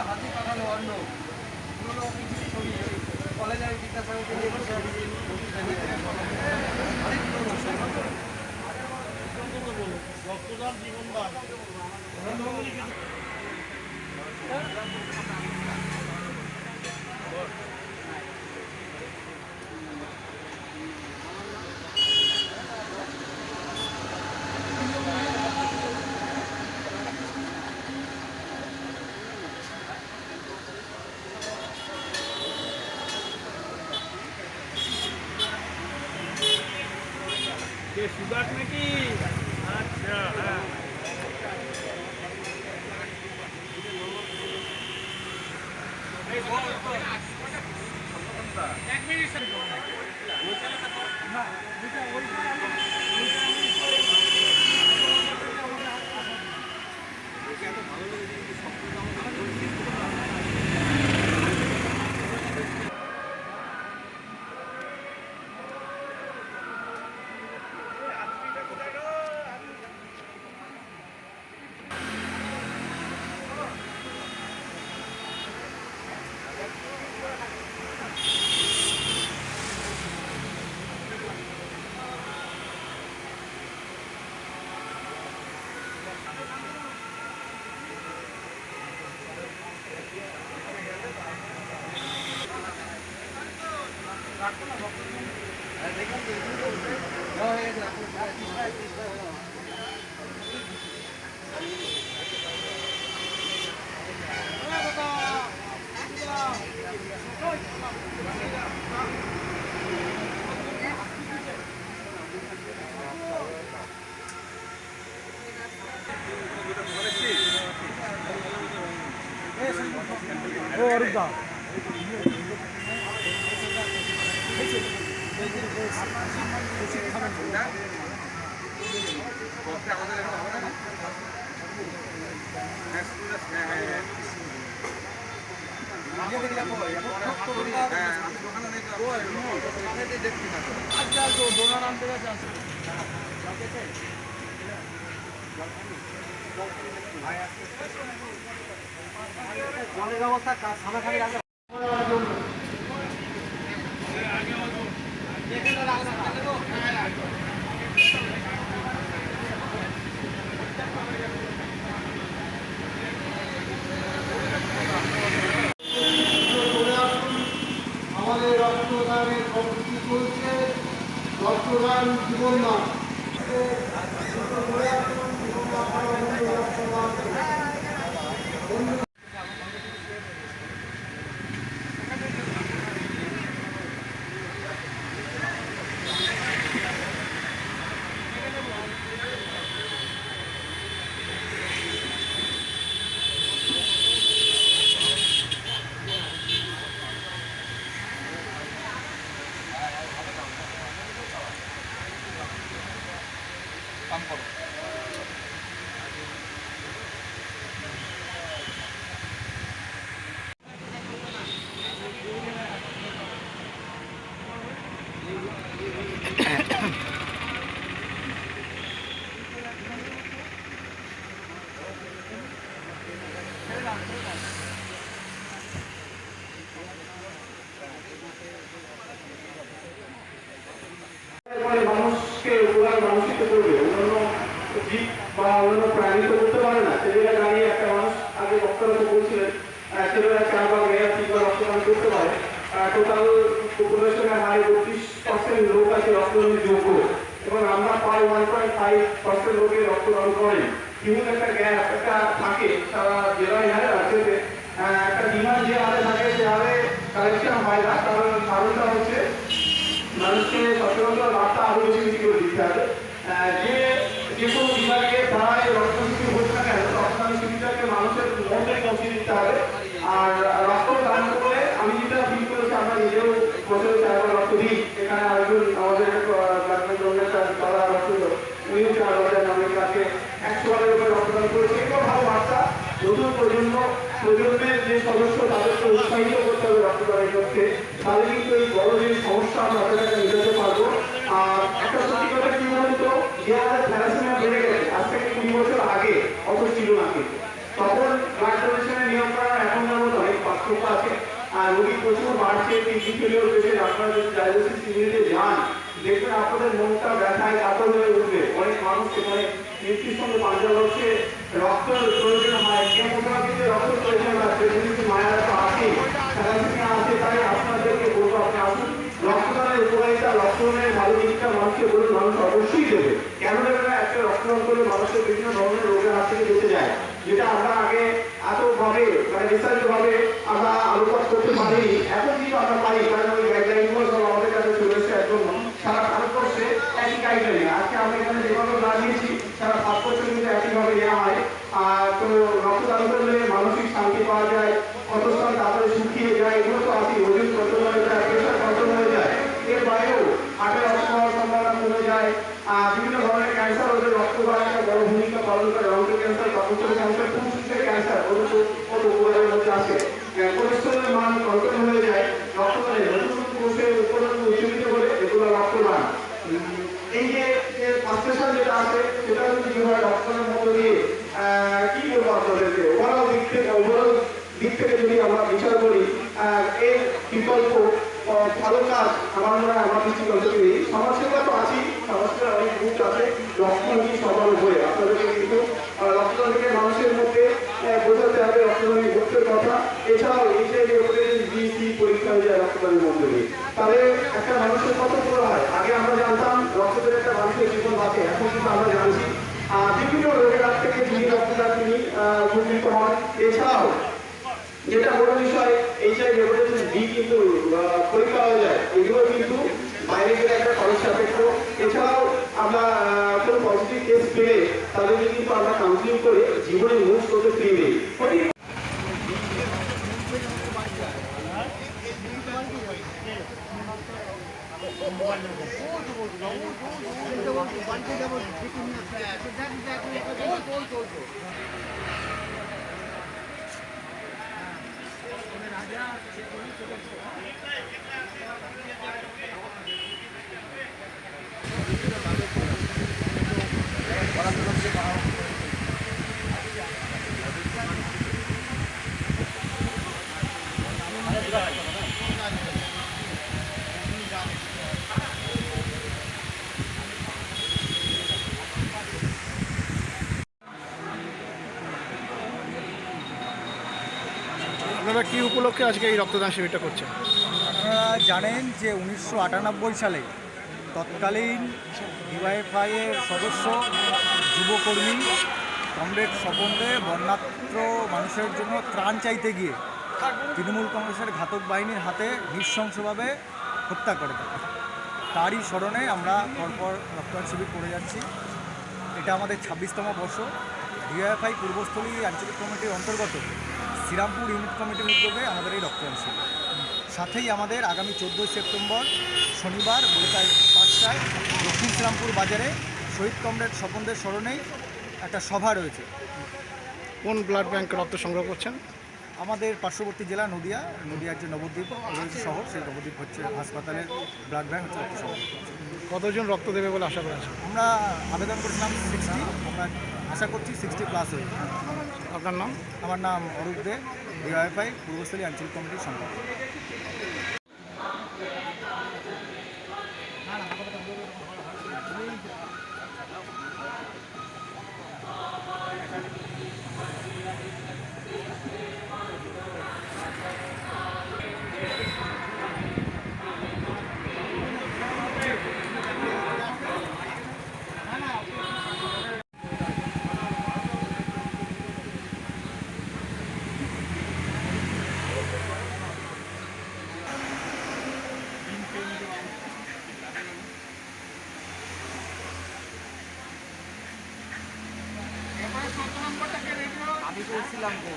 হাতি পাঠানো অন্য পুরোনো কিছু ছবি কলেজের বিদ্যাসাগরকে রক্তদান জীবনদান সুগার নাকি আচ্ছা হ্যাঁ এক মিনিট জলের ব্যবস্থা সামনাসামনি রাখা আমাদের রক্তদানের কর্মসূচি চলছে রক্তদান জীবনদান জীব বা অন্যান্য প্রাণী তো করতে পারে না। সে জায়গায় দাঁড়িয়ে একটা মানুষ আগে বক্তারা তো বলছিলেন ছেলেরা 4 বা মেয়েরা 3 বার রক্তদান করতে পারে। টোটাল পপুলেশনের হাই 32% লোক আছে রক্তদানের যোগ্য এবং আমরা প্রায় 1.5% লোকের রক্তদান করেন। কিন্তু একটা গ্যাপ একটা থাকে সারা জেলায় রাজ্যতে একটা ডিমান্ড যে হারে থাকে সে হারে কালেকশন হয় না। কারণটা হচ্ছে মানুষকে সচেতনতার বার্তা আরো বেশি বেশি করে দিতে হবে। যে কোনো বিভাগে প্রায় রক্তদান শিবির হচ্ছে না কেন রক্তদান শিবিরটাকে মানুষের মধ্যে পৌঁছে দিতে হবে। আর রক্তদান করলে আমি যেটা ফিল করেছি আমরা নিজেও বছরে 4 বার রক্ত দিই। এখানে আরেকজন আমাদের উনিও 4 বার আমাদের কাছে 100 বারের উপরে রক্তদান করেছে। এটাও ভালো বার্তা। নতুন প্রজন্মের যে সদস্য তাদেরকে উৎসাহিত করতে হবে রক্তদানের ক্ষেত্রে, তাহলে কিন্তু এই বড় যে সমস্যা আমরা তাদেরকে মেটাতে পারবো। আর একটা সত্যি কথা কি বলতো, যে আমাদের থ্যালাসেমিয়া বেড়ে গেছে আজ থেকে 20 বছর আগে অত ছিল না, কিন্তু তখন ব্লাড ডোনেশনের নিয়ম করার এখন যেমন অনেক পার্থক্য আছে। আর রোগী প্রচুর বাড়ছে, কিডনি ফেলিওর পেশেন্ট আপনারা যদি ডায়ালিসিস ইউনিটে যান দেখবেন আপনাদের মনটা ব্যথায় কাতর হয়ে উঠবে। অনেক মানুষ সেখানে মৃত্যুর সঙ্গে পাঞ্জা লড়ছে, রক্তের প্রয়োজন হয়, কেমোথেরাপিতে রক্তের প্রয়োজন আছে, কিন্তু মায়েরা তো আছে, থ্যালাসেমিয়া আছে। তাই আপনাদেরকে বলবো আপনি আসুন, রক্তদানের উপকারিতা রক্তদানের ভালো দিকটা মানুষকে বলুন, মানুষ অবশ্যই দেবে। কেন দেবে না? একটা রক্তদান করলে মানুষের বিভিন্ন ধরনের রোগের হাত থেকে বেঁচে যায়, যেটা আমরা আগে এতভাবে মানে রিসার্চ ভাবে আমরা আলোকপাত করতে পারিনি। এখন কিন্তু আমরা পারি, কারণ ওই গাইডলাইনগুলো সব আমাদের কাছে চলে এসেছে। একদম সারা ভারতবর্ষে একই গাইডলাইন। আজকে আমরা এখানে যেভাবে দাঁড়িয়েছি সারা ভারতবর্ষে কিন্তু একইভাবে নেওয়া হয়। তো রক্তদান করলে মানসিক শান্তি পাওয়া যায়, ক্ষতস্থান তাড়াতাড়ি শুকিয়ে যায়, এগুলো তো আছে। ওজন কন্ট্রোল হয়ে যায়, প্রেশার কন্ট্রোল হয়ে যায়। এর বাইরেও হার্টের অসুখ হওয়ার সম্ভাবনা কমে যায়। বিভিন্ন ধরনের ক্যান্সার ওদের রক্তদান একটা বড় ভূমিকা পালন করে। রক্ত ক্যান্সার, পাকস্থলী ক্যান্সার, ফুসফুসের ক্যান্সার ওদের কত উপকারের মধ্যে আছে। কোলেস্টেরলের মান কন্ট্রোল হয়ে যায় রক্তদানে। নতুন নতুন কোষের উৎপাদন উচ্চরিত করে এগুলো রক্তদান। এই যে পাস্টেশন যেটা আছে সেটা যদি কি হয় রক্তদানের মধ্য দিয়ে কি বলবো আপনাদেরকে ওভারঅল দিক থেকে যদি আমরা বিচার করি এর বিকল্প ভালো কাজ আমার মনে হয় আমার দৃষ্টিকোণ থেকে নেই। সমাজসেবা তো আছেই, সমাজসেবা অনেক গ্রুপ আছে, রক্তদান কি সবার উপরে। আপনাদেরকে কিন্তু রক্তদান থেকে মানুষের মধ্যে বোঝাতে হবে রক্তদানের গুরুত্বের কথা। এছাড়াও এইচআইভি হেপাটাইটিস বি সি পরীক্ষা হয়ে যায় রক্তদানের মধ্যে দিয়ে। তাহলে একটা মানুষের কত বড় হয়। আগে আমরা জানতাম রক্তদান একটা মানুষের জীবন বাঁচে, এখন কিন্তু আমরা জানছি বিভিন্ন রোগের হাত থেকে যিনি রক্তদান তিনি উপকৃত হন। এছাড়াও যেটা বড় বিষয় এইচআইভি হেপাটাইটিস বি কিন্তু পরীক্ষা হয়ে যায়, এগুলো কিন্তু বাইরে গেলে একটা খরচ সাপেক্ষ। এছাড়াও আমরা কোনো পজিটিভ কেস পেলে তাদেরকে কিন্তু আমরা কাউন্সিলিং করে জীবনের মূল স্রোতে ফিরিয়ে দিই। আপনারা কি উপলক্ষে আজকে এই রক্তদান শিবিরটা করছেন? আপনারা জানেন যে 1998 সালে তৎকালীন ডিওয়াইএফআইয়ের সদস্য যুবকর্মী কমরেড স্বপন দে বন্যাত্র মানুষের জন্য ত্রাণ চাইতে গিয়ে তৃণমূল কংগ্রেসের ঘাতক বাহিনীর হাতে নৃশংসভাবে হত্যা করে দেয়। তারই স্মরণে আমরা পরপর রক্তদান শিবির করে যাচ্ছি। এটা আমাদের 26তম বর্ষ। ডিওয়াইএফআই পূর্বস্থলী আঞ্চলিক কমিটির অন্তর্গত শ্রীরামপুর ইউনিট কমিটির উদ্যোগে আমাদের এই রক্তদান শিবির। সাথেই আমাদের আগামী 14 সেপ্টেম্বর শনিবার বিকাল 5টায় দক্ষিণ শ্রীরামপুর বাজারে শহীদ কমরেড স্বপনদের স্মরণেই একটা সভা রয়েছে। কোন ব্লাড ব্যাংকে রক্ত সংগ্রহ করছেন? আমাদের পার্শ্ববর্তী জেলা নদিয়ার যে নবদ্বীপ রয়েছে শহর, সেই নবদ্বীপ হচ্ছে হাসপাতালের ব্লাড ব্যাংক হচ্ছে রক্ত সংগ্রহ। কতজন রক্ত দেবে বলে আশা করা আছে? আমরা আবেদন করেছিলাম 60, আমরা আশা করছি 60+ হয়ে। আপনার নাম? আমার নাম অরূপ দে, ডিওয়াইএফআই পূর্বস্থলী আঞ্চলিক কমিটির সম্পাদক। আমি করছিলাম তো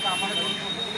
আমার ফোন করছি